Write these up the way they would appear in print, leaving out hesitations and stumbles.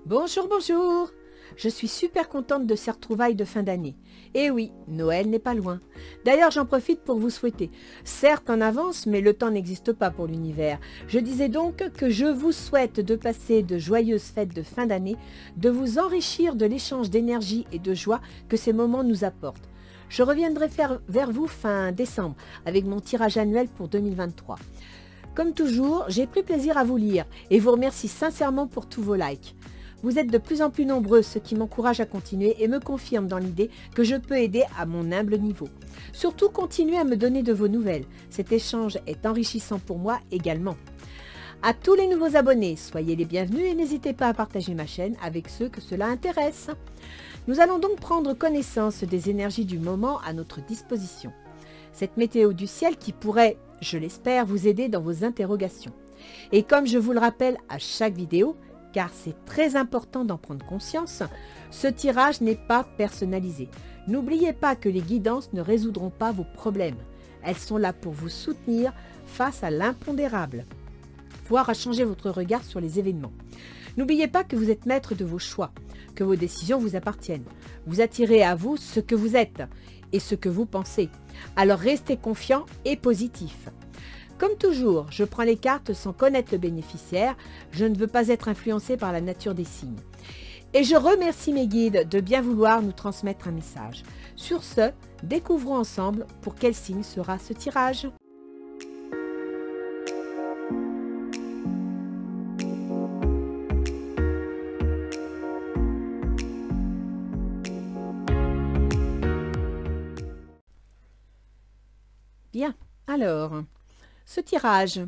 Bonjour, bonjour. Je suis super contente de ces retrouvailles de fin d'année. Et oui, Noël n'est pas loin. D'ailleurs, j'en profite pour vous souhaiter, certes en avance, mais le temps n'existe pas pour l'univers. Je disais donc que je vous souhaite de passer de joyeuses fêtes de fin d'année, de vous enrichir de l'échange d'énergie et de joie que ces moments nous apportent. Je reviendrai vers vous fin décembre avec mon tirage annuel pour 2023. Comme toujours, j'ai pris plaisir à vous lire et vous remercie sincèrement pour tous vos likes. Vous êtes de plus en plus nombreux, ce qui m'encourage à continuer et me confirme dans l'idée que je peux aider à mon humble niveau. Surtout, continuez à me donner de vos nouvelles. Cet échange est enrichissant pour moi également. À tous les nouveaux abonnés, soyez les bienvenus et n'hésitez pas à partager ma chaîne avec ceux que cela intéresse. Nous allons donc prendre connaissance des énergies du moment à notre disposition. Cette météo du ciel qui pourrait, je l'espère, vous aider dans vos interrogations. Et comme je vous le rappelle à chaque vidéo, car c'est très important d'en prendre conscience, ce tirage n'est pas personnalisé. N'oubliez pas que les guidances ne résoudront pas vos problèmes. Elles sont là pour vous soutenir face à l'impondérable, voire à changer votre regard sur les événements. N'oubliez pas que vous êtes maître de vos choix, que vos décisions vous appartiennent. Vous attirez à vous ce que vous êtes et ce que vous pensez. Alors restez confiant et positif. Comme toujours, je prends les cartes sans connaître le bénéficiaire. Je ne veux pas être influencé par la nature des signes. Et je remercie mes guides de bien vouloir nous transmettre un message. Sur ce, découvrons ensemble pour quel signe sera ce tirage. Bien, alors... Ce tirage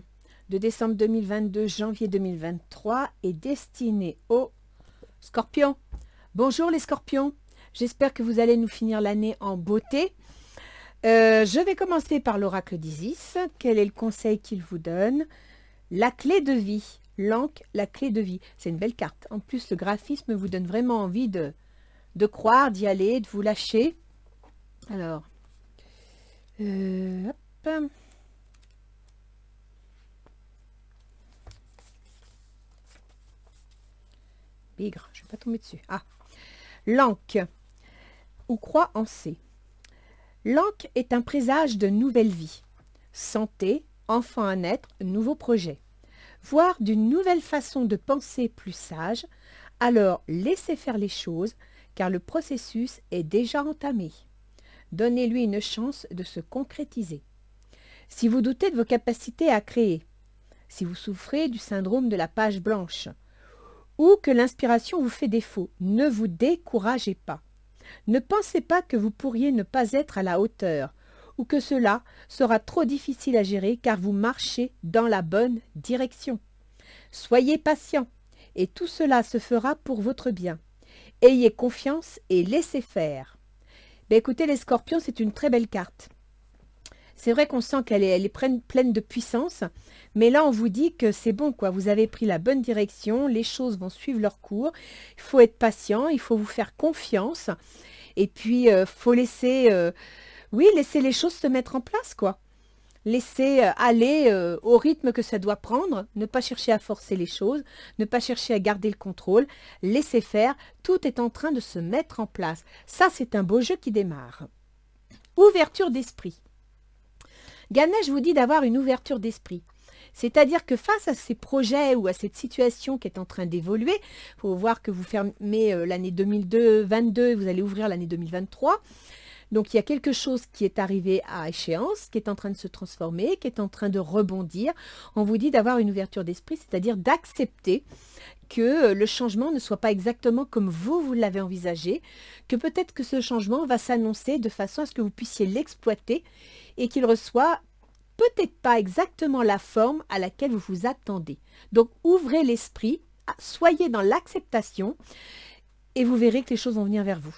de décembre 2022, janvier 2023 est destiné aux Scorpions. Bonjour les Scorpions, j'espère que vous allez nous finir l'année en beauté. Je vais commencer par l'oracle d'Isis. Quel est le conseil qu'il vous donne? La clé de vie, l'Ankh, la clé de vie. C'est une belle carte. En plus, le graphisme vous donne vraiment envie de croire, d'y aller, de vous lâcher. Alors, hop. Bigre, je ne vais pas tomber dessus. Ah, l'Ankh, ou croix en C. L'Ankh est un présage de nouvelle vie. Santé, enfant à naître, nouveau projet. Voire d'une nouvelle façon de penser plus sage. Alors, laissez faire les choses, car le processus est déjà entamé. Donnez-lui une chance de se concrétiser. Si vous doutez de vos capacités à créer, si vous souffrez du syndrome de la page blanche, ou que l'inspiration vous fait défaut, ne vous découragez pas. Ne pensez pas que vous pourriez ne pas être à la hauteur, ou que cela sera trop difficile à gérer car vous marchez dans la bonne direction. Soyez patient, et tout cela se fera pour votre bien. Ayez confiance et laissez faire. Ben écoutez les Scorpions, c'est une très belle carte. C'est vrai qu'on sent qu'elle est pleine de puissance, mais là on vous dit que c'est bon quoi, vous avez pris la bonne direction, les choses vont suivre leur cours, il faut être patient, il faut vous faire confiance, et puis faut laisser, laisser les choses se mettre en place quoi. Laisser aller au rythme que ça doit prendre, ne pas chercher à forcer les choses, ne pas chercher à garder le contrôle, laisser faire, tout est en train de se mettre en place. Ça c'est un beau jeu qui démarre. Ouverture d'esprit. Ganesh vous dit d'avoir une ouverture d'esprit. C'est-à-dire que face à ces projets ou à cette situation qui est en train d'évoluer, il faut voir que vous fermez l'année 2022 et vous allez ouvrir l'année 2023. Donc il y a quelque chose qui est arrivé à échéance, qui est en train de se transformer, qui est en train de rebondir. On vous dit d'avoir une ouverture d'esprit, c'est-à-dire d'accepter que le changement ne soit pas exactement comme vous l'avez envisagé, que peut-être que ce changement va s'annoncer de façon à ce que vous puissiez l'exploiter et qu'il reçoit peut-être pas exactement la forme à laquelle vous vous attendez. Donc ouvrez l'esprit, soyez dans l'acceptation et vous verrez que les choses vont venir vers vous.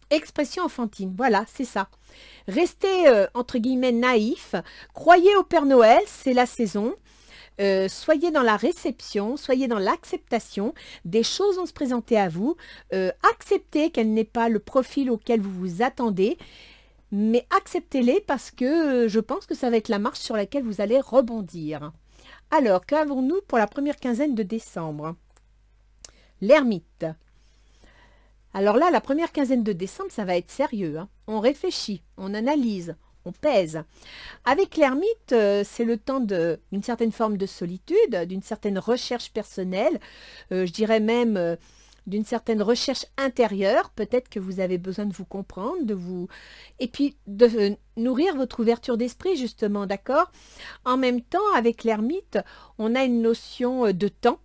Expression enfantine, voilà, c'est ça. Restez entre guillemets naïf, croyez au Père Noël, c'est la saison. Soyez dans la réception, soyez dans l'acceptation, des choses vont se présenter à vous, acceptez qu'elle n'ait pas le profil auquel vous vous attendez, mais acceptez-les parce que je pense que ça va être la marche sur laquelle vous allez rebondir. Alors, qu'avons-nous pour la première quinzaine de décembre? L'ermite. Alors là, la première quinzaine de décembre, ça va être sérieux, hein. On réfléchit, on analyse, on pèse. Avec l'ermite, c'est le temps d'une certaine forme de solitude, d'une certaine recherche personnelle, je dirais même d'une certaine recherche intérieure. Peut-être que vous avez besoin de vous comprendre, et puis de nourrir votre ouverture d'esprit, justement, d'accord? En même temps, avec l'ermite, on a une notion de temps,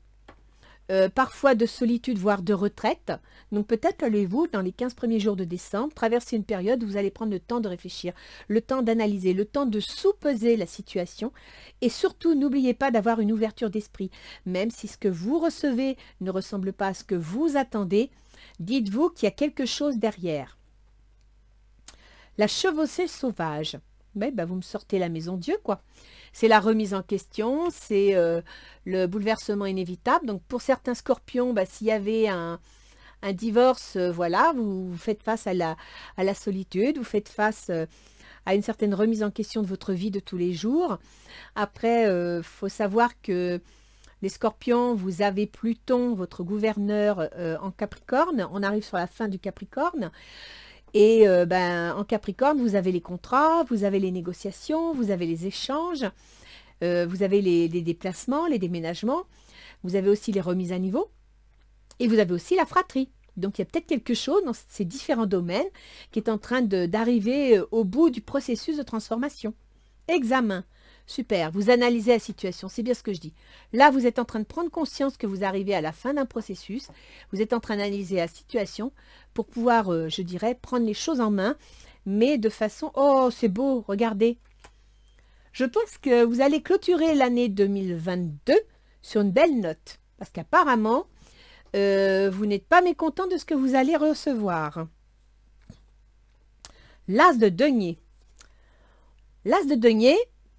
parfois de solitude, voire de retraite. Donc peut-être allez-vous, dans les 15 premiers jours de décembre, traverser une période où vous allez prendre le temps de réfléchir, le temps d'analyser, le temps de sous-peser la situation. Et surtout, n'oubliez pas d'avoir une ouverture d'esprit. Même si ce que vous recevez ne ressemble pas à ce que vous attendez, dites-vous qu'il y a quelque chose derrière. La chevauchée sauvage. Vous me sortez la maison Dieu, quoi. C'est la remise en question, c'est le bouleversement inévitable. Donc, pour certains scorpions, s'il y avait un divorce, voilà, vous faites face à la solitude, vous faites face à une certaine remise en question de votre vie de tous les jours. Après, faut savoir que les scorpions, vous avez Pluton, votre gouverneur, en Capricorne. On arrive sur la fin du Capricorne. Et en Capricorne, vous avez les contrats, vous avez les négociations, vous avez les échanges, vous avez les déplacements, les déménagements, vous avez aussi les remises à niveau et vous avez aussi la fratrie. Donc, il y a peut-être quelque chose dans ces différents domaines qui est en train d'arriver au bout du processus de transformation. Examen. Super, vous analysez la situation, c'est bien ce que je dis. Là, vous êtes en train de prendre conscience que vous arrivez à la fin d'un processus, vous êtes en train d'analyser la situation pour pouvoir, je dirais, prendre les choses en main, mais de façon, oh, c'est beau, regardez. Je pense que vous allez clôturer l'année 2022 sur une belle note, parce qu'apparemment, vous n'êtes pas mécontent de ce que vous allez recevoir. L'as de denier. L'as de denier,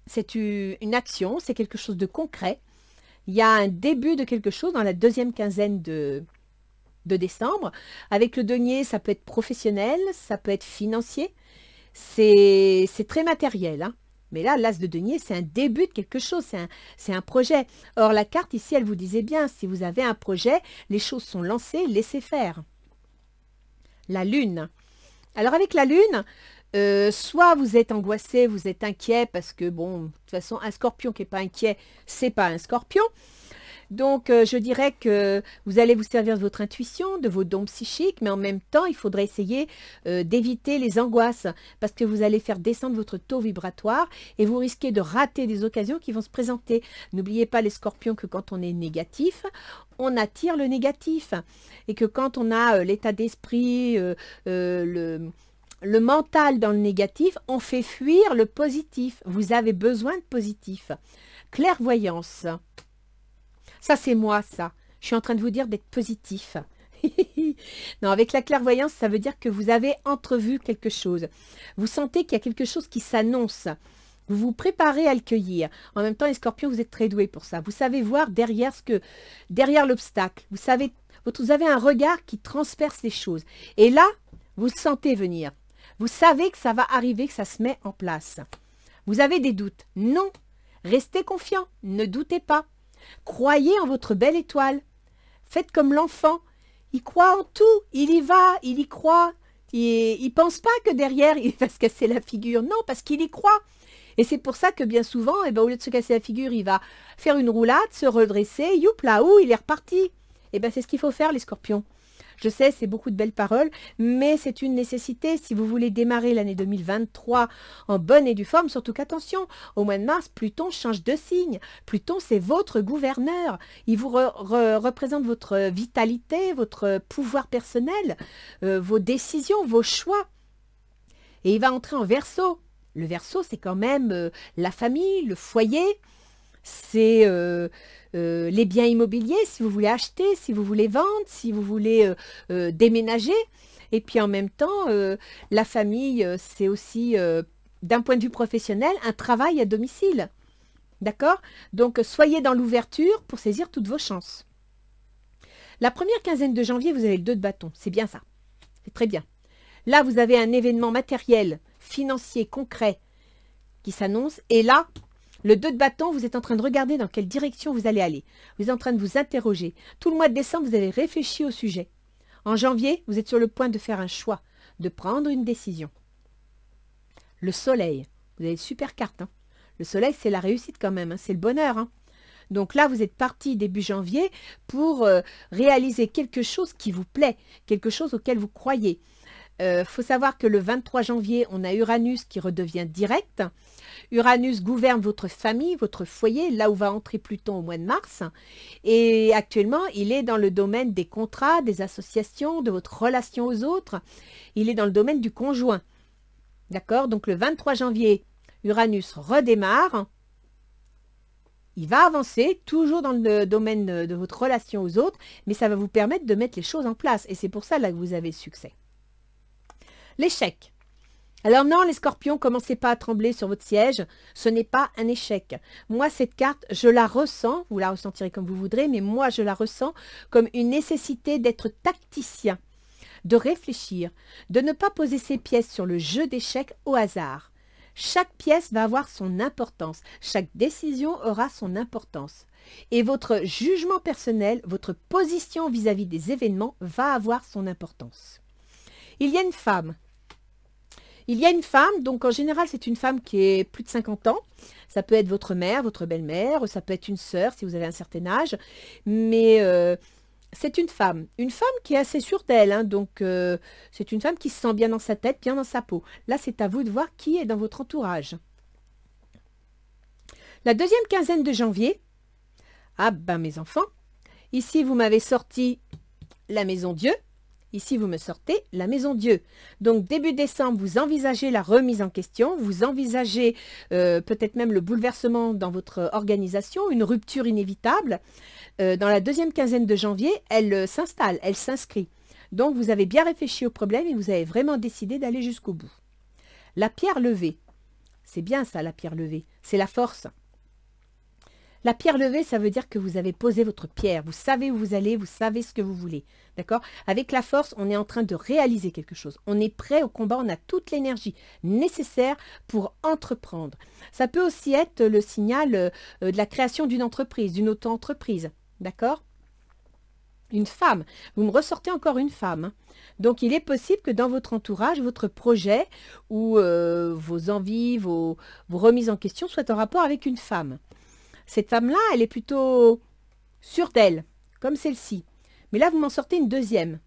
c'est une action, c'est quelque chose de concret. Il y a un début de quelque chose dans la deuxième quinzaine de décembre. Avec le denier, ça peut être professionnel, ça peut être financier. C'est très matériel, hein. Mais là, l'as de denier, c'est un début de quelque chose, c'est un projet. Or, la carte ici, elle vous disait bien, si vous avez un projet, les choses sont lancées, laissez faire. La lune. Alors, avec la lune, soit vous êtes angoissé, vous êtes inquiet parce que, bon, de toute façon, un scorpion qui n'est pas inquiet, c'est pas un scorpion. Donc, je dirais que vous allez vous servir de votre intuition, de vos dons psychiques, mais en même temps, il faudrait essayer d'éviter les angoisses parce que vous allez faire descendre votre taux vibratoire et vous risquez de rater des occasions qui vont se présenter. N'oubliez pas les scorpions que quand on est négatif, on attire le négatif et que quand on a l'état d'esprit, le mental dans le négatif, on fait fuir le positif. Vous avez besoin de positif. Clairvoyance. Ça, c'est moi, ça. Je suis en train de vous dire d'être positif. Non, avec la clairvoyance, ça veut dire que vous avez entrevu quelque chose. Vous sentez qu'il y a quelque chose qui s'annonce. Vous vous préparez à le cueillir. En même temps, les scorpions, vous êtes très doués pour ça. Vous savez voir derrière l'obstacle. Vous avez un regard qui transperce les choses. Et là, vous le sentez venir. Vous savez que ça va arriver, que ça se met en place. Vous avez des doutes. Non. Restez confiant. Ne doutez pas. Croyez en votre belle étoile. Faites comme l'enfant. Il croit en tout. Il y va. Il y croit. Il ne pense pas que derrière, il va se casser la figure. Non, parce qu'il y croit. Et c'est pour ça que bien souvent, au lieu de se casser la figure, il va faire une roulade, se redresser. Youp là, il est reparti. C'est ce qu'il faut faire, les scorpions. Je sais, c'est beaucoup de belles paroles, mais c'est une nécessité si vous voulez démarrer l'année 2023 en bonne et due forme. Surtout qu'attention, au mois de mars, Pluton change de signe. Pluton, c'est votre gouverneur. Il vous représente votre vitalité, votre pouvoir personnel, vos décisions, vos choix. Et il va entrer en Verseau. Le Verseau, c'est quand même la famille, le foyer. C'est les biens immobiliers, si vous voulez acheter, si vous voulez vendre, si vous voulez déménager. Et puis en même temps, la famille, c'est aussi, d'un point de vue professionnel, un travail à domicile. D'accord? Donc, soyez dans l'ouverture pour saisir toutes vos chances. La première quinzaine de janvier, vous avez le 2 de bâton. C'est bien ça. C'est très bien. Là, vous avez un événement matériel, financier, concret qui s'annonce. Et là, Le 2 de bâton, vous êtes en train de regarder dans quelle direction vous allez aller. Vous êtes en train de vous interroger. Tout le mois de décembre, vous avez réfléchi au sujet. En janvier, vous êtes sur le point de faire un choix, de prendre une décision. Le soleil, vous avez une super carte. Hein. Le soleil, c'est la réussite quand même, hein. C'est le bonheur. Hein. Donc là, vous êtes parti début janvier pour réaliser quelque chose qui vous plaît, quelque chose auquel vous croyez. Faut savoir que le 23 janvier, on a Uranus qui redevient direct. Uranus gouverne votre famille, votre foyer, là où va entrer Pluton au mois de mars. Et actuellement, il est dans le domaine des contrats, des associations, de votre relation aux autres. Il est dans le domaine du conjoint. D'accord? Donc le 23 janvier, Uranus redémarre. Il va avancer, toujours dans le domaine de votre relation aux autres, mais ça va vous permettre de mettre les choses en place. Et c'est pour ça là que vous avez succès. L'échec. Alors non, les scorpions, commencez pas à trembler sur votre siège. Ce n'est pas un échec. Moi, cette carte, je la ressens. Vous la ressentirez comme vous voudrez, mais moi, je la ressens comme une nécessité d'être tacticien, de réfléchir, de ne pas poser ses pièces sur le jeu d'échecs au hasard. Chaque pièce va avoir son importance. Chaque décision aura son importance. Et votre jugement personnel, votre position vis-à-vis des événements va avoir son importance. Il y a une femme. Il y a une femme, donc en général, c'est une femme qui est plus de 50 ans. Ça peut être votre mère, votre belle-mère, ça peut être une sœur si vous avez un certain âge. Mais c'est une femme qui est assez sûre d'elle. Hein, donc, c'est une femme qui se sent bien dans sa tête, bien dans sa peau. Là, c'est à vous de voir qui est dans votre entourage. La deuxième quinzaine de janvier, ah ben mes enfants, ici, vous m'avez sorti la maison Dieu. Ici, vous me sortez la maison Dieu. Donc, début décembre, vous envisagez la remise en question, vous envisagez peut-être même le bouleversement dans votre organisation, une rupture inévitable. Dans la deuxième quinzaine de janvier, elle s'installe, elle s'inscrit. Donc, vous avez bien réfléchi au problème et vous avez vraiment décidé d'aller jusqu'au bout. La pierre levée, c'est bien ça, la pierre levée, c'est la force. La pierre levée, ça veut dire que vous avez posé votre pierre. Vous savez où vous allez, vous savez ce que vous voulez. D'accord? Avec la force, on est en train de réaliser quelque chose. On est prêt au combat, on a toute l'énergie nécessaire pour entreprendre. Ça peut aussi être le signal de la création d'une entreprise, d'une auto-entreprise. D'accord? Une femme. Vous me ressortez encore une femme. Hein. Donc, il est possible que dans votre entourage, votre projet ou vos envies, vos remises en question soient en rapport avec une femme. Cette femme-là, elle est plutôt sûre d'elle, comme celle-ci. Mais là, vous m'en sortez une deuxième.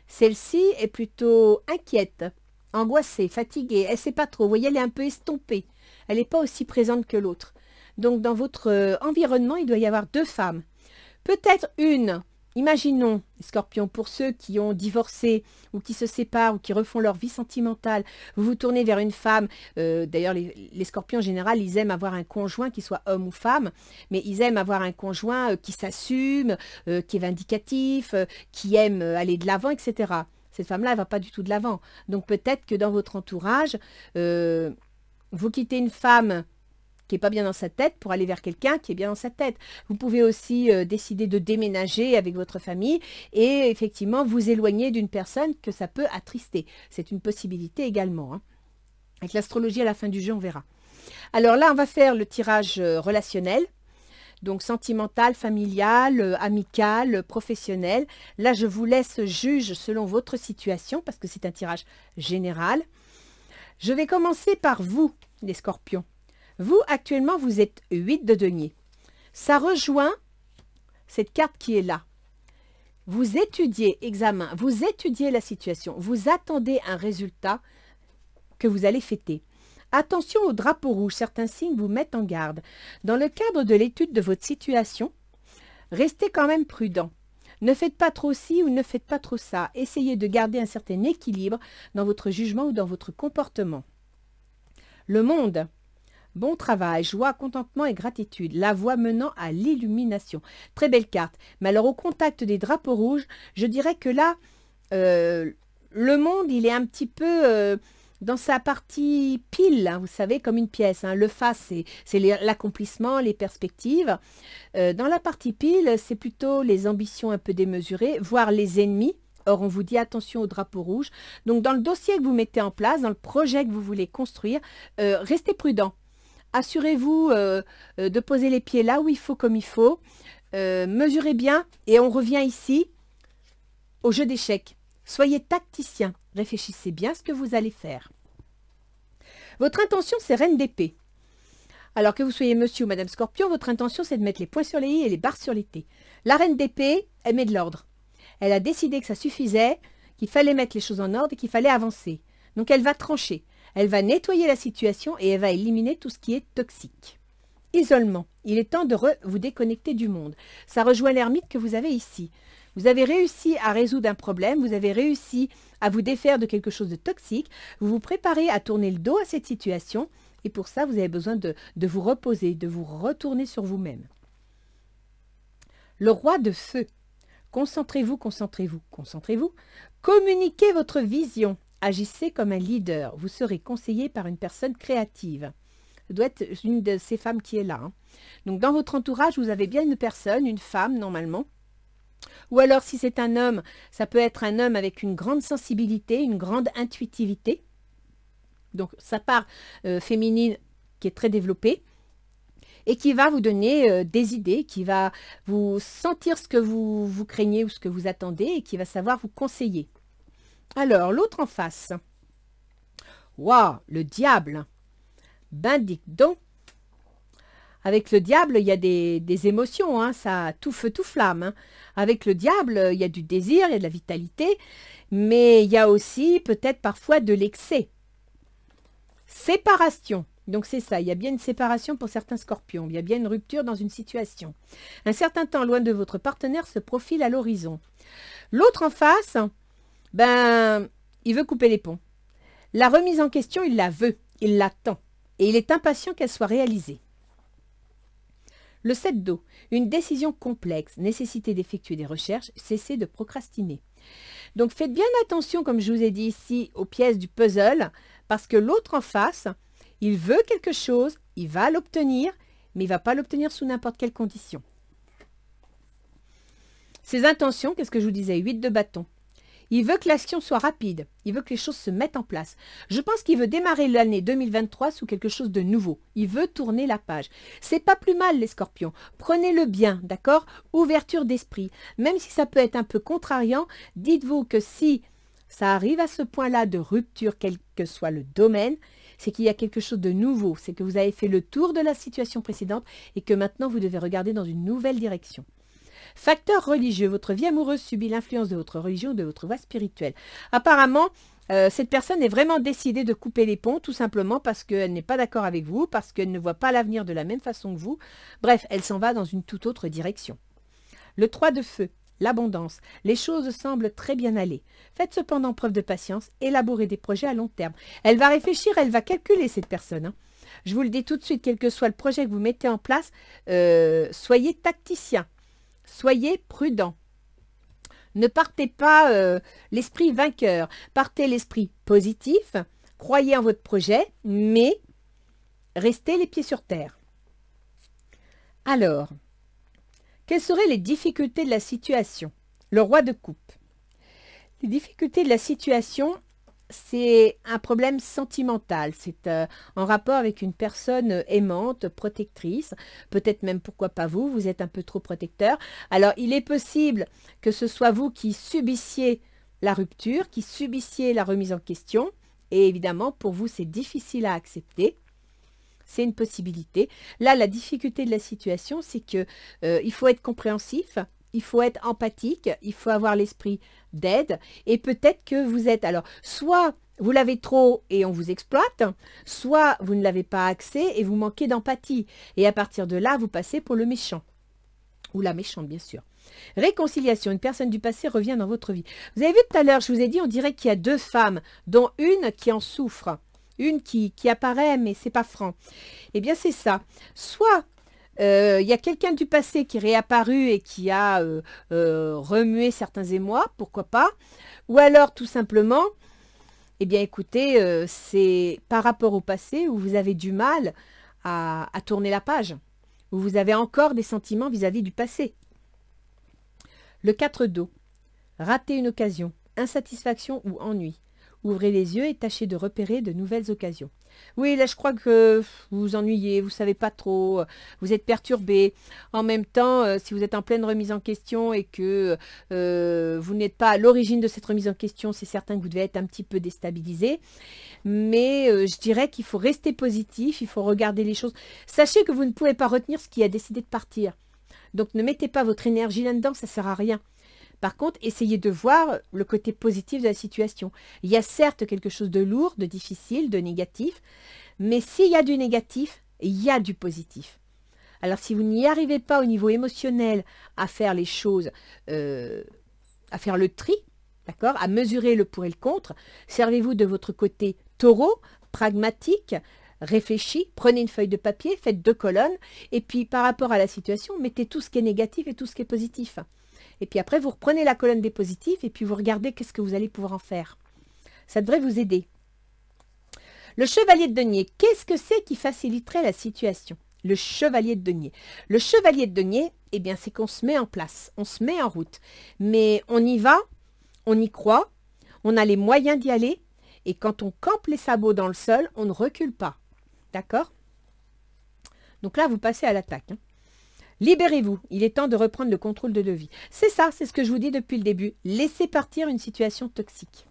Celle-ci est plutôt inquiète, angoissée, fatiguée. Elle ne sait pas trop. Vous voyez, elle est un peu estompée. Elle n'est pas aussi présente que l'autre. Donc, dans votre environnement, il doit y avoir deux femmes. Peut-être une. Imaginons, Scorpion, pour ceux qui ont divorcé ou qui se séparent ou qui refont leur vie sentimentale, vous vous tournez vers une femme. D'ailleurs, les Scorpions en général, ils aiment avoir un conjoint qui soit homme ou femme, mais ils aiment avoir un conjoint qui s'assume, qui est vindicatif, qui aime aller de l'avant, etc. Cette femme-là, elle ne va pas du tout de l'avant. Donc peut-être que dans votre entourage, vous quittez une femme qui n'est pas bien dans sa tête pour aller vers quelqu'un qui est bien dans sa tête. Vous pouvez aussi décider de déménager avec votre famille et effectivement vous éloigner d'une personne que ça peut attrister. C'est une possibilité également. Hein. Avec l'astrologie, à la fin du jeu, on verra. Alors là, on va faire le tirage relationnel. Donc sentimental, familial, amical, professionnel. Là, je vous laisse juge selon votre situation parce que c'est un tirage général. Je vais commencer par vous, les Scorpions. Vous, actuellement, vous êtes 8 de denier. Ça rejoint cette carte qui est là. Vous étudiez, examen, vous étudiez la situation. Vous attendez un résultat que vous allez fêter. Attention au drapeau rouge, certains signes vous mettent en garde. Dans le cadre de l'étude de votre situation, restez quand même prudent. Ne faites pas trop ci ou ne faites pas trop ça. Essayez de garder un certain équilibre dans votre jugement ou dans votre comportement. Le monde. Bon travail, joie, contentement et gratitude. La voie menant à l'illumination. Très belle carte. Mais alors au contact des drapeaux rouges, je dirais que là, le monde, il est un petit peu dans sa partie pile, hein, vous savez, comme une pièce. Hein. Le face, c'est l'accomplissement, les perspectives. Dans la partie pile, c'est plutôt les ambitions un peu démesurées, voire les ennemis. Or, on vous dit attention au drapeau rouge. Donc, dans le dossier que vous mettez en place, dans le projet que vous voulez construire, restez prudent. assurez-vous de poser les pieds là où il faut, comme il faut. Mesurez bien et on revient ici au jeu d'échecs. Soyez tacticien, réfléchissez bien ce que vous allez faire. Votre intention, c'est reine d'épée. Alors que vous soyez monsieur ou madame Scorpion, votre intention, c'est de mettre les points sur les i et les barres sur les t. La reine d'épée, elle met de l'ordre. Elle a décidé que ça suffisait, qu'il fallait mettre les choses en ordre et qu'il fallait avancer. Donc elle va trancher. Elle va nettoyer la situation et elle va éliminer tout ce qui est toxique. Isolement. Il est temps de vous déconnecter du monde. Ça rejoint l'ermite que vous avez ici. Vous avez réussi à résoudre un problème, vous avez réussi à vous défaire de quelque chose de toxique, vous vous préparez à tourner le dos à cette situation et pour ça, vous avez besoin de vous reposer, de vous retourner sur vous-même. Le roi de feu. Concentrez-vous, concentrez-vous, concentrez-vous. Communiquez votre vision. Agissez comme un leader. Vous serez conseillé par une personne créative. Ça doit être une de ces femmes qui est là. Hein. Donc, dans votre entourage, vous avez bien une personne, une femme, normalement. Ou alors, si c'est un homme, ça peut être un homme avec une grande sensibilité, une grande intuitivité. Donc, sa part féminine qui est très développée et qui va vous donner des idées, qui va vous sentir ce que vous craignez ou ce que vous attendez et qui va savoir vous conseiller. Alors, l'autre en face. Waouh, le diable. Ben, dites donc. Avec le diable, il y a des émotions, hein, ça tout feu, tout flamme. Hein. Avec le diable, il y a du désir, il y a de la vitalité, mais il y a aussi peut-être parfois de l'excès. Séparation. Donc c'est ça, il y a bien une séparation pour certains scorpions, il y a bien une rupture dans une situation. Un certain temps loin de votre partenaire se profile à l'horizon. L'autre en face, ben, il veut couper les ponts. La remise en question, il la veut, il l'attend, et il est impatient qu'elle soit réalisée. Le 7 d'eau, une décision complexe, nécessité d'effectuer des recherches, cessez de procrastiner. Donc faites bien attention, comme je vous ai dit ici, aux pièces du puzzle, parce que l'autre en face, il veut quelque chose, il va l'obtenir, mais il ne va pas l'obtenir sous n'importe quelle condition. Ses intentions, qu'est-ce que je vous disais? 8 de bâton. Il veut que l'action soit rapide, il veut que les choses se mettent en place. Je pense qu'il veut démarrer l'année 2023 sous quelque chose de nouveau. Il veut tourner la page. C'est pas plus mal les scorpions. Prenez-le bien, d'accord? Ouverture d'esprit. Même si ça peut être un peu contrariant, dites-vous que si ça arrive à ce point-là de rupture, quel que soit le domaine, c'est qu'il y a quelque chose de nouveau. C'est que vous avez fait le tour de la situation précédente et que maintenant vous devez regarder dans une nouvelle direction. Facteur religieux, votre vie amoureuse subit l'influence de votre religion, de votre voie spirituelle. Apparemment, cette personne est vraiment décidée de couper les ponts, tout simplement parce qu'elle n'est pas d'accord avec vous, parce qu'elle ne voit pas l'avenir de la même façon que vous. Bref, elle s'en va dans une toute autre direction. Le 3 de feu, l'abondance. Les choses semblent très bien aller. Faites cependant preuve de patience, élaborez des projets à long terme. Elle va réfléchir, elle va calculer cette personne. Hein. Je vous le dis tout de suite, quel que soit le projet que vous mettez en place, soyez tacticien. Soyez prudent. Ne partez pas l'esprit vainqueur. Partez l'esprit positif. Croyez en votre projet, mais restez les pieds sur terre. Alors, quelles seraient les difficultés de la situation? Le roi de coupe. Les difficultés de la situation, c'est un problème sentimental. C'est en rapport avec une personne aimante, protectrice. Peut-être même, pourquoi pas vous, vous êtes un peu trop protecteur. Alors, il est possible que ce soit vous qui subissiez la rupture, qui subissiez la remise en question. Et évidemment, pour vous, c'est difficile à accepter. C'est une possibilité. Là, la difficulté de la situation, c'est que il faut être compréhensif. Il faut être empathique, il faut avoir l'esprit d'aide et peut-être que vous êtes, alors, soit vous l'avez trop et on vous exploite, soit vous ne l'avez pas assez et vous manquez d'empathie. Et à partir de là, vous passez pour le méchant. Ou la méchante, bien sûr. Réconciliation, une personne du passé revient dans votre vie. Vous avez vu tout à l'heure, je vous ai dit, on dirait qu'il y a deux femmes, dont une qui en souffre. Une qui apparaît, mais c'est pas franc. Eh bien, c'est ça. Soit il y a quelqu'un du passé qui est réapparu et qui a remué certains émois, pourquoi pas. Ou alors, tout simplement, eh bien, écoutez, c'est par rapport au passé où vous avez du mal à tourner la page, où vous avez encore des sentiments vis-à-vis du passé. Le 4 d'eau. Rater une occasion, insatisfaction ou ennui. Ouvrez les yeux et tâchez de repérer de nouvelles occasions. Oui, là, je crois que vous vous ennuyez, vous savez pas trop, vous êtes perturbé. En même temps, si vous êtes en pleine remise en question et que vous n'êtes pas à l'origine de cette remise en question, c'est certain que vous devez être un petit peu déstabilisé. Mais je dirais qu'il faut rester positif, il faut regarder les choses. Sachez que vous ne pouvez pas retenir ce qui a décidé de partir. Donc ne mettez pas votre énergie là-dedans, ça ne sert à rien. Par contre, essayez de voir le côté positif de la situation. Il y a certes quelque chose de lourd, de difficile, de négatif, mais s'il y a du négatif, il y a du positif. Alors si vous n'y arrivez pas au niveau émotionnel à faire les choses, à faire le tri, d'accord, à mesurer le pour et le contre, servez-vous de votre côté taureau, pragmatique, réfléchi, prenez une feuille de papier, faites 2 colonnes, et puis par rapport à la situation, mettez tout ce qui est négatif et tout ce qui est positif. Et puis après, vous reprenez la colonne des positifs et puis vous regardez qu'est-ce que vous allez pouvoir en faire. Ça devrait vous aider. Le chevalier de denier, qu'est-ce que c'est qui faciliterait la situation? Le chevalier de denier. Le chevalier de denier, eh bien, c'est qu'on se met en place, on se met en route. Mais on y va, on y croit, on a les moyens d'y aller. Et quand on campe les sabots dans le sol, on ne recule pas. D'accord? Donc là, vous passez à l'attaque. Libérez-vous, il est temps de reprendre le contrôle de vie. C'est ça, c'est ce que je vous dis depuis le début. Laissez partir une situation toxique.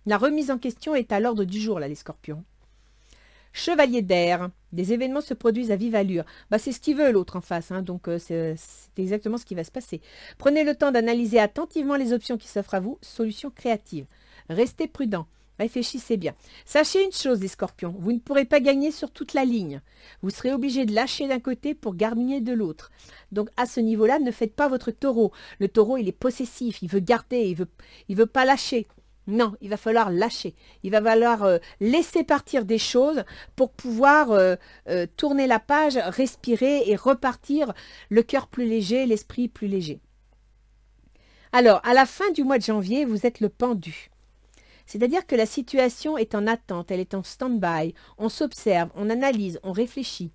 La remise en question est à l'ordre du jour, là, les scorpions. Chevalier d'air, des événements se produisent à vive allure. Bah, c'est ce qu'il veut l'autre en face, hein, donc c'est exactement ce qui va se passer. Prenez le temps d'analyser attentivement les options qui s'offrent à vous. Solution créative. Restez prudent. Réfléchissez bien. Sachez une chose, les scorpions, vous ne pourrez pas gagner sur toute la ligne. Vous serez obligé de lâcher d'un côté pour gagner de l'autre. Donc à ce niveau-là, ne faites pas votre taureau. Le taureau, il est possessif, il veut garder, il veut pas lâcher. Non, il va falloir lâcher. Il va falloir laisser partir des choses pour pouvoir tourner la page, respirer et repartir le cœur plus léger, l'esprit plus léger. Alors, à la fin du mois de janvier, vous êtes le pendu. C'est-à-dire que la situation est en attente, elle est en stand-by, on s'observe, on analyse, on réfléchit.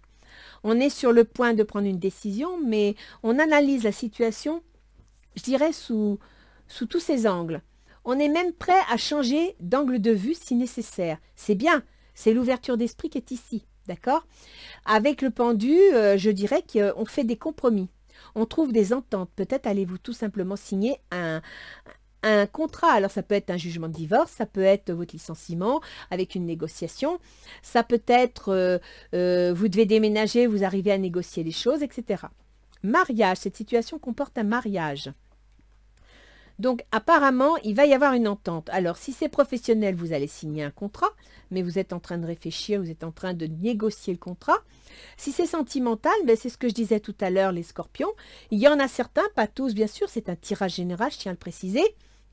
On est sur le point de prendre une décision, mais on analyse la situation, je dirais, sous tous ses angles. On est même prêt à changer d'angle de vue si nécessaire. C'est bien, c'est l'ouverture d'esprit qui est ici, d'accord? Avec le pendu, je dirais qu'on fait des compromis. On trouve des ententes. Peut-être allez-vous tout simplement signer un contrat. Alors ça peut être un jugement de divorce, ça peut être votre licenciement avec une négociation, ça peut être vous devez déménager, vous arrivez à négocier les choses, etc. Mariage, cette situation comporte un mariage. Donc apparemment, il va y avoir une entente. Alors si c'est professionnel, vous allez signer un contrat, mais vous êtes en train de réfléchir, vous êtes en train de négocier le contrat. Si c'est sentimental, ben c'est ce que je disais tout à l'heure, les scorpions. Il y en a certains, pas tous bien sûr, c'est un tirage général, je tiens à le préciser,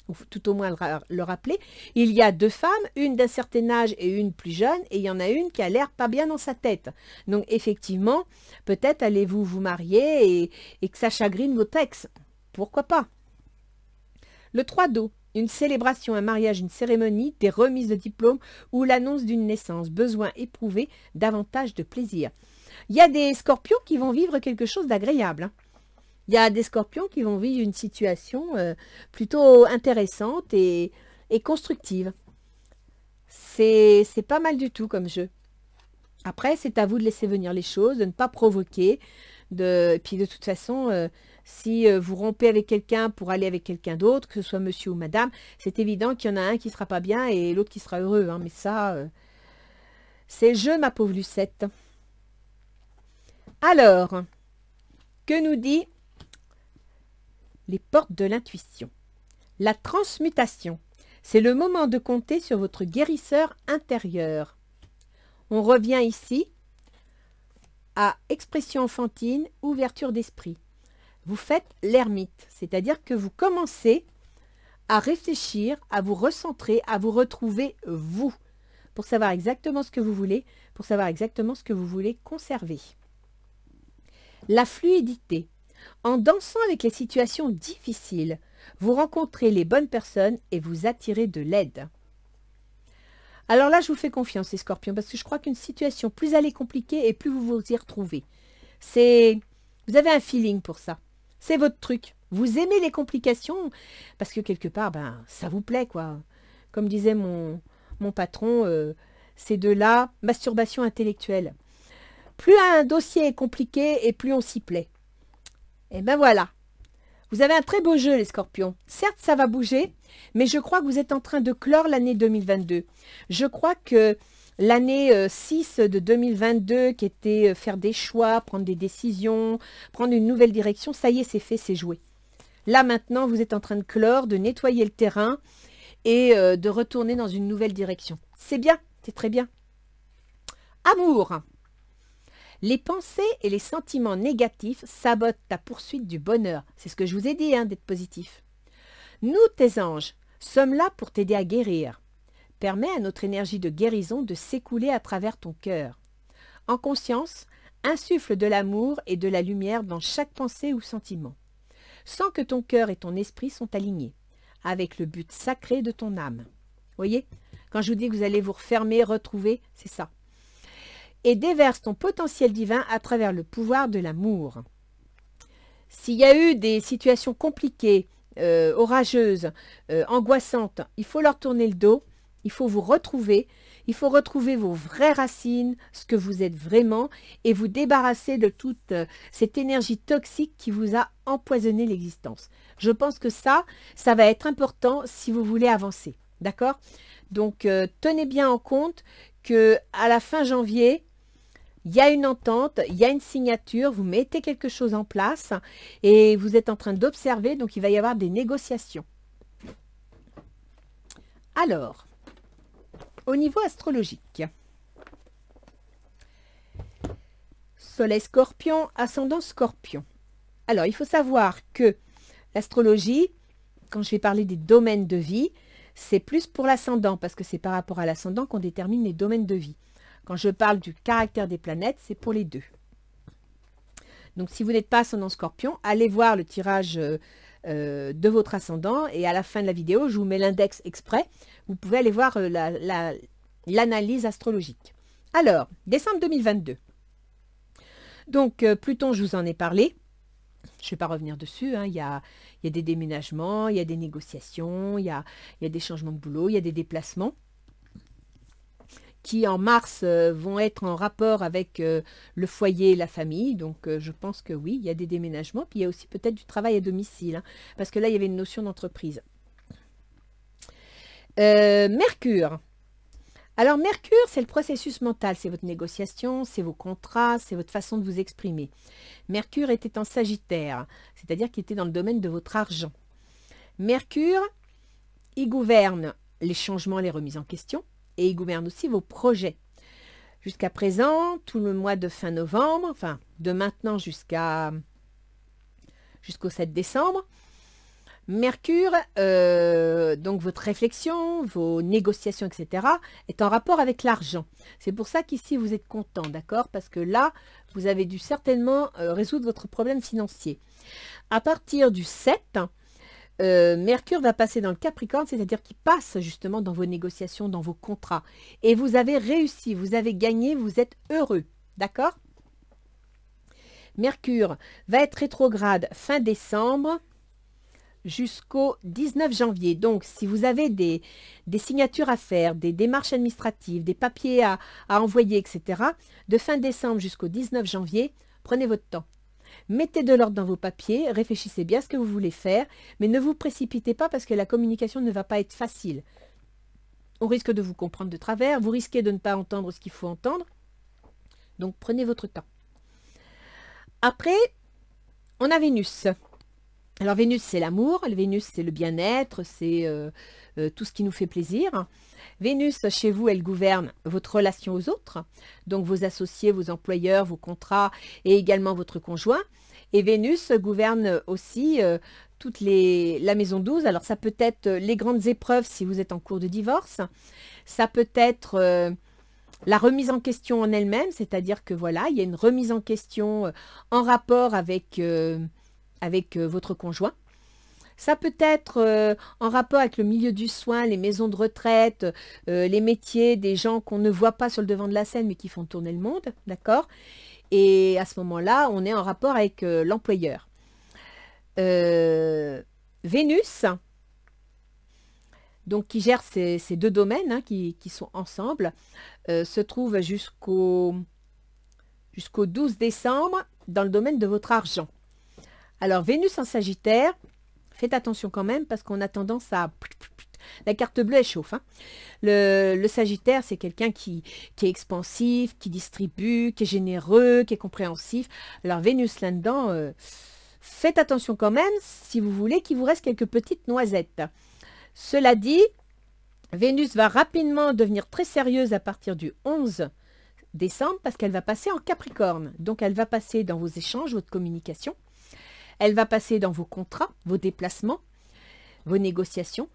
ou tout au moins le rappeler. Il y a 2 femmes, une d'un certain âge et une plus jeune, et il y en a une qui a l'air pas bien dans sa tête. Donc effectivement, peut-être allez-vous vous marier et que ça chagrine votre ex. Pourquoi pas? Le 3 d'eau, une célébration, un mariage, une cérémonie, des remises de diplôme ou l'annonce d'une naissance. Besoin éprouvé, davantage de plaisir. Il y a des scorpions qui vont vivre quelque chose d'agréable. Il y a des scorpions qui vont vivre une situation plutôt intéressante et constructive. C'est pas mal du tout comme jeu. Après, c'est à vous de laisser venir les choses, de ne pas provoquer. Et puis de toute façon, si vous rompez avec quelqu'un pour aller avec quelqu'un d'autre, que ce soit monsieur ou madame, c'est évident qu'il y en a un qui ne sera pas bien et l'autre qui sera heureux. Hein. Mais ça, c'est le jeu, ma pauvre Lucette. Alors, que nous dit les portes de l'intuition? La transmutation, c'est le moment de compter sur votre guérisseur intérieur. On revient ici à expression enfantine, ouverture d'esprit. Vous faites l'ermite, c'est-à-dire que vous commencez à réfléchir, à vous recentrer, à vous retrouver vous, pour savoir exactement ce que vous voulez, pour savoir exactement ce que vous voulez conserver. La fluidité. En dansant avec les situations difficiles, vous rencontrez les bonnes personnes et vous attirez de l'aide. Alors là, je vous fais confiance, les scorpions, parce que je crois qu'une situation, plus elle est compliquée et plus vous vous y retrouvez. Vous avez un feeling pour ça. C'est votre truc. Vous aimez les complications parce que quelque part, ben, ça vous plaît, quoi. Comme disait mon patron, c'est de la masturbation intellectuelle. Plus un dossier est compliqué et plus on s'y plaît. Et ben voilà. Vous avez un très beau jeu, les scorpions. Certes, ça va bouger, mais je crois que vous êtes en train de clore l'année 2022. Je crois que l'année 6 de 2022, qui était faire des choix, prendre des décisions, prendre une nouvelle direction, ça y est, c'est fait, c'est joué. Là, maintenant, vous êtes en train de clore, de nettoyer le terrain et de retourner dans une nouvelle direction. C'est bien, c'est très bien. Amour. Les pensées et les sentiments négatifs sabotent ta poursuite du bonheur. C'est ce que je vous ai dit, hein, d'être positif. Nous, tes anges, sommes là pour t'aider à guérir. Permets à notre énergie de guérison de s'écouler à travers ton cœur. En conscience, insuffle de l'amour et de la lumière dans chaque pensée ou sentiment. Sens que ton cœur et ton esprit sont alignés, avec le but sacré de ton âme. Voyez, quand je vous dis que vous allez vous refermer, retrouver, c'est ça. Et déverse ton potentiel divin à travers le pouvoir de l'amour. S'il y a eu des situations compliquées, orageuses, angoissantes, il faut leur tourner le dos, il faut vous retrouver, il faut retrouver vos vraies racines, ce que vous êtes vraiment, et vous débarrasser de toute cette énergie toxique qui vous a empoisonné l'existence. Je pense que ça va être important si vous voulez avancer, d'accord? Donc, tenez bien en compte qu'à la fin janvier, il y a une entente, il y a une signature, vous mettez quelque chose en place et vous êtes en train d'observer, donc il va y avoir des négociations. Alors, au niveau astrologique, Soleil Scorpion, ascendant Scorpion. Alors, il faut savoir que l'astrologie, quand je vais parler des domaines de vie, c'est plus pour l'ascendant, parce que c'est par rapport à l'ascendant qu'on détermine les domaines de vie. Quand je parle du caractère des planètes, c'est pour les deux. Donc, si vous n'êtes pas ascendant Scorpion, allez voir le tirage de votre ascendant et à la fin de la vidéo, je vous mets l'index exprès. Vous pouvez aller voir l'analyse astrologique. Alors, décembre 2022. Donc, Pluton, je vous en ai parlé. Je ne vais pas revenir dessus. Hein. Il y a des déménagements, il y a des négociations, il y a des changements de boulot, il y a des déplacements qui en mars vont être en rapport avec le foyer et la famille. Donc, je pense que oui, il y a des déménagements. Puis, il y a aussi peut-être du travail à domicile. Hein, parce que là, il y avait une notion d'entreprise. Mercure. Alors, Mercure, c'est le processus mental. C'est votre négociation, c'est vos contrats, c'est votre façon de vous exprimer. Mercure était en Sagittaire, c'est-à-dire qu'il était dans le domaine de votre argent. Mercure, il gouverne les changements, les remises en question. Et il gouverne aussi vos projets. Jusqu'à présent, tout le mois de fin novembre, enfin de maintenant jusqu'au 7 décembre, Mercure, donc votre réflexion, vos négociations, etc., est en rapport avec l'argent. C'est pour ça qu'ici, vous êtes content, d'accord? Parce que là, vous avez dû certainement résoudre votre problème financier. À partir du 7, Mercure va passer dans le Capricorne, c'est-à-dire qu'il passe justement dans vos négociations, dans vos contrats. Et vous avez réussi, vous avez gagné, vous êtes heureux. D'accord? Mercure va être rétrograde fin décembre jusqu'au 19 janvier. Donc, si vous avez des signatures à faire, des démarches administratives, des papiers à envoyer, etc., de fin décembre jusqu'au 19 janvier, prenez votre temps. Mettez de l'ordre dans vos papiers, réfléchissez bien à ce que vous voulez faire, mais ne vous précipitez pas parce que la communication ne va pas être facile. On risque de vous comprendre de travers, vous risquez de ne pas entendre ce qu'il faut entendre. Donc, prenez votre temps. Après, on a Vénus. Alors, Vénus, c'est l'amour. Vénus, c'est le bien-être, c'est tout ce qui nous fait plaisir. Vénus, chez vous, elle gouverne votre relation aux autres, donc vos associés, vos employeurs, vos contrats et également votre conjoint. Et Vénus gouverne aussi la maison 12. Alors, ça peut être les grandes épreuves si vous êtes en cours de divorce. Ça peut être la remise en question en elle-même, c'est-à-dire que voilà, il y a une remise en question en rapport avec votre conjoint. Ça peut être en rapport avec le milieu du soin, les maisons de retraite, les métiers des gens qu'on ne voit pas sur le devant de la scène mais qui font tourner le monde, d'accord? Et à ce moment-là, on est en rapport avec l'employeur. Vénus, donc qui gère ces deux domaines hein, qui sont ensemble, se trouve jusqu'au 12 décembre dans le domaine de votre argent. Alors, Vénus en Sagittaire, faites attention quand même parce qu'on a tendance à... La carte bleue, elle chauffe. Hein. Le Sagittaire, c'est quelqu'un qui est expansif, qui distribue, qui est généreux, qui est compréhensif. Alors, Vénus là-dedans, faites attention quand même si vous voulez qu'il vous reste quelques petites noisettes. Cela dit, Vénus va rapidement devenir très sérieuse à partir du 11 décembre parce qu'elle va passer en Capricorne. Donc, elle va passer dans vos échanges, votre communication. Elle va passer dans vos contrats, vos déplacements, vos négociations,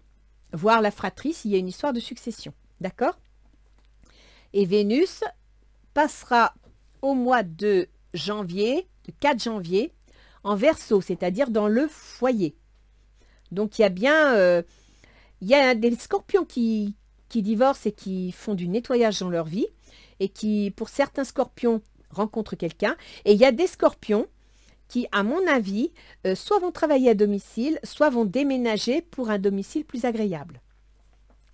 voire la fratrie s'il y a une histoire de succession. D'accord? Et Vénus passera au mois de janvier, le 4 janvier, en Verseau, c'est-à-dire dans le foyer. Donc, il y a bien... il y a des scorpions qui divorcent et qui font du nettoyage dans leur vie et qui, pour certains scorpions, rencontrent quelqu'un. Et il y a des scorpions qui, à mon avis, soit vont travailler à domicile, soit vont déménager pour un domicile plus agréable.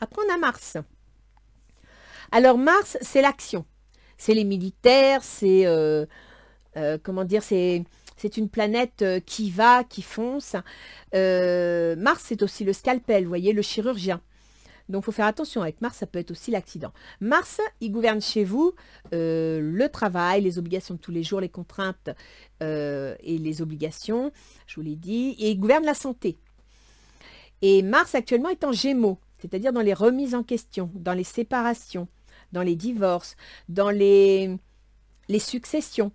Après, on a Mars. Alors, Mars, c'est l'action. C'est les militaires, c'est... comment dire, c'est une planète qui va, qui fonce. Mars, c'est aussi le scalpel, vous voyez, le chirurgien. Donc, il faut faire attention. Avec Mars, ça peut être aussi l'accident. Mars, il gouverne chez vous le travail, les obligations de tous les jours, les contraintes et les obligations, je vous l'ai dit. Et il gouverne la santé. Et Mars, actuellement, est en Gémeaux, c'est-à-dire dans les remises en question, dans les séparations, dans les divorces, dans les successions.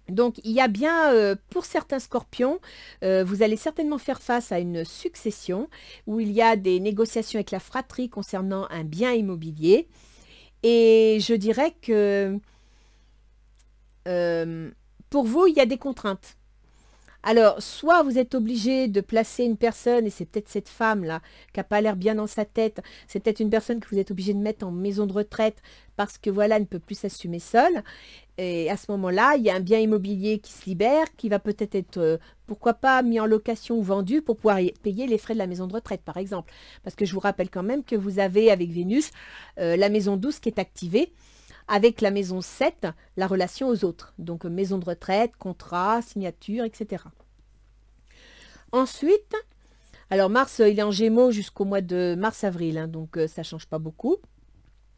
Donc, il y a bien, pour certains scorpions, vous allez certainement faire face à une succession où il y a des négociations avec la fratrie concernant un bien immobilier. Et je dirais que pour vous, il y a des contraintes. Alors, soit vous êtes obligé de placer une personne, et c'est peut-être cette femme-là qui n'a pas l'air bien dans sa tête, c'est peut-être une personne que vous êtes obligé de mettre en maison de retraite parce que voilà, elle ne peut plus s'assumer seule. Et à ce moment-là, il y a un bien immobilier qui se libère, qui va peut-être être, pourquoi pas, mis en location ou vendu pour pouvoir payer les frais de la maison de retraite, par exemple. Parce que je vous rappelle quand même que vous avez, avec Vénus, la maison 12 qui est activée, avec la maison 7, la relation aux autres. Donc, maison de retraite, contrat, signature, etc. Ensuite, alors Mars, il est en Gémeaux jusqu'au mois de mars-avril, hein, donc ça ne change pas beaucoup.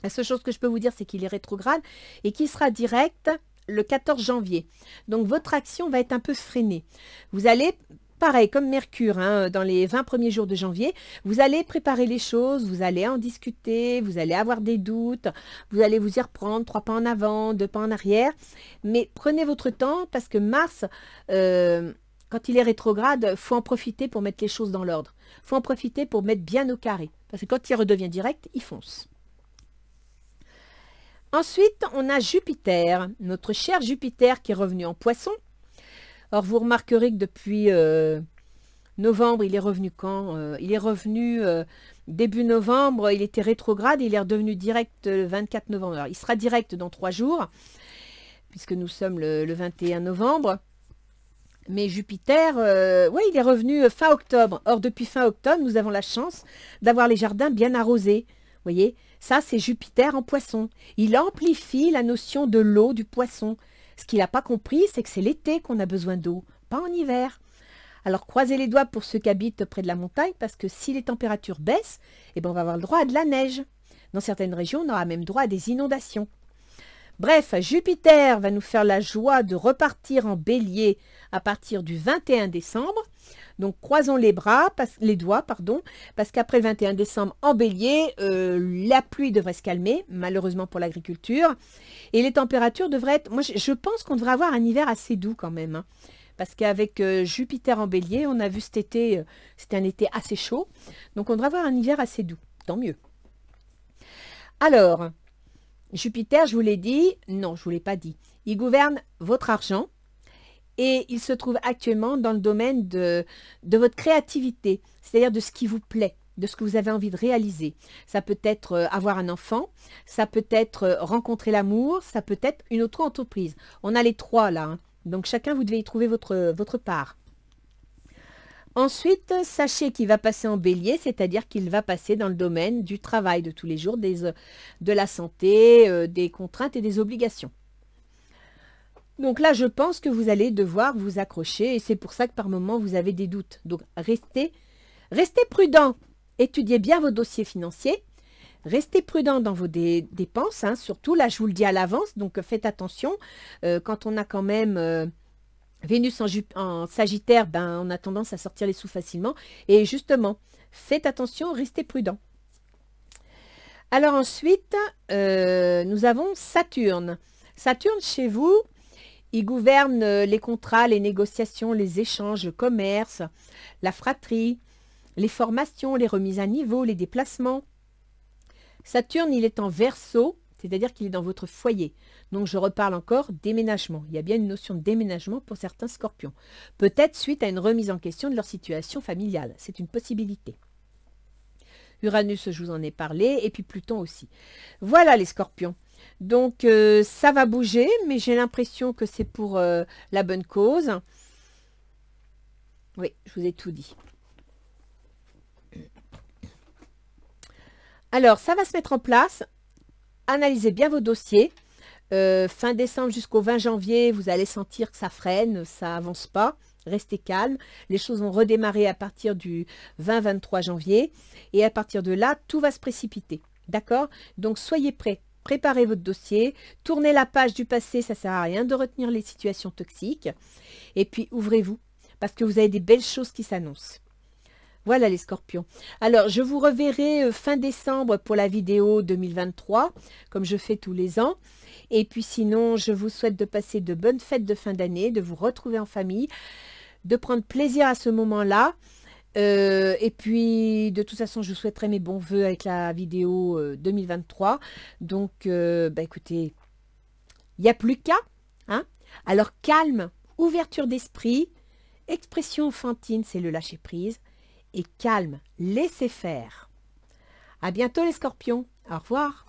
La seule chose que je peux vous dire, c'est qu'il est rétrograde et qu'il sera direct le 14 janvier. Donc, votre action va être un peu freinée. Vous allez... Pareil, comme Mercure, hein, dans les 20 premiers jours de janvier, vous allez préparer les choses, vous allez en discuter, vous allez avoir des doutes, vous allez vous y reprendre 3 pas en avant, 2 pas en arrière. Mais prenez votre temps parce que Mars, quand il est rétrograde, il faut en profiter pour mettre les choses dans l'ordre. Il faut en profiter pour mettre bien au carré. Parce que quand il redevient direct, il fonce. Ensuite, on a Jupiter, notre cher Jupiter qui est revenu en Poisson. Or, vous remarquerez que depuis novembre, il est revenu quand il est revenu début novembre, il était rétrograde, il est redevenu direct le 24 novembre. Alors, il sera direct dans 3 jours, puisque nous sommes le 21 novembre. Mais Jupiter, oui, il est revenu fin octobre. Or, depuis fin octobre, nous avons la chance d'avoir les jardins bien arrosés. Vous voyez, ça, c'est Jupiter en Poisson. Il amplifie la notion de l'eau du poisson. Ce qu'il n'a pas compris, c'est que c'est l'été qu'on a besoin d'eau, pas en hiver. Alors, croisez les doigts pour ceux qui habitent près de la montagne, parce que si les températures baissent, eh ben, on va avoir le droit à de la neige. Dans certaines régions, on aura même droit à des inondations. Bref, Jupiter va nous faire la joie de repartir en bélier à partir du 21 décembre. Donc, croisons les doigts, parce qu'après le 21 décembre, en bélier, la pluie devrait se calmer, malheureusement pour l'agriculture. Et les températures devraient être... Moi, je pense qu'on devrait avoir un hiver assez doux quand même. Hein, parce qu'avec Jupiter en bélier, on a vu cet été, c'était un été assez chaud. Donc, on devrait avoir un hiver assez doux. Tant mieux. Alors, Jupiter, je vous l'ai dit. Non, je ne vous l'ai pas dit. Il gouverne votre argent. Et il se trouve actuellement dans le domaine de votre créativité, c'est-à-dire de ce qui vous plaît, de ce que vous avez envie de réaliser. Ça peut être avoir un enfant, ça peut être rencontrer l'amour, ça peut être une auto-entreprise. On a les 3 là, hein. Donc chacun, vous devez y trouver votre part. Ensuite, sachez qu'il va passer en bélier, c'est-à-dire qu'il va passer dans le domaine du travail de tous les jours, de la santé, des contraintes et des obligations. Donc là, je pense que vous allez devoir vous accrocher et c'est pour ça que par moment, vous avez des doutes. Donc, restez prudent. Étudiez bien vos dossiers financiers. Restez prudent dans vos dépenses. Hein, surtout, là, je vous le dis à l'avance. Donc, faites attention. Quand on a quand même Vénus en Sagittaire, ben, on a tendance à sortir les sous facilement. Et justement, faites attention, restez prudent. Alors ensuite, nous avons Saturne. Saturne, chez vous, il gouverne les contrats, les négociations, les échanges, le commerce, la fratrie, les formations, les remises à niveau, les déplacements. Saturne, il est en Verseau, c'est-à-dire qu'il est dans votre foyer. Donc, je reparle encore déménagement. Il y a bien une notion de déménagement pour certains scorpions. Peut-être suite à une remise en question de leur situation familiale. C'est une possibilité. Uranus, je vous en ai parlé, et puis Pluton aussi. Voilà les scorpions. Donc, ça va bouger, mais j'ai l'impression que c'est pour la bonne cause. Oui, je vous ai tout dit. Alors, ça va se mettre en place. Analysez bien vos dossiers. Fin décembre jusqu'au 20 janvier, vous allez sentir que ça freine, ça avance pas. Restez calme. Les choses vont redémarrer à partir du 20-23 janvier. Et à partir de là, tout va se précipiter. D'accord? Donc, soyez prêts. Préparez votre dossier. Tournez la page du passé. Ça ne sert à rien de retenir les situations toxiques. Et puis, ouvrez-vous. Parce que vous avez des belles choses qui s'annoncent. Voilà les scorpions. Alors, je vous reverrai fin décembre pour la vidéo 2023, comme je fais tous les ans. Et puis sinon, je vous souhaite de passer de bonnes fêtes de fin d'année, de vous retrouver en famille, de prendre plaisir à ce moment-là. Et puis, de toute façon, je vous souhaiterai mes bons voeux avec la vidéo 2023. Donc, écoutez, il n'y a plus qu'à. Hein? Alors, calme, ouverture d'esprit, expression enfantine, c'est le lâcher-prise. Et calme, laissez faire. À bientôt les scorpions. Au revoir.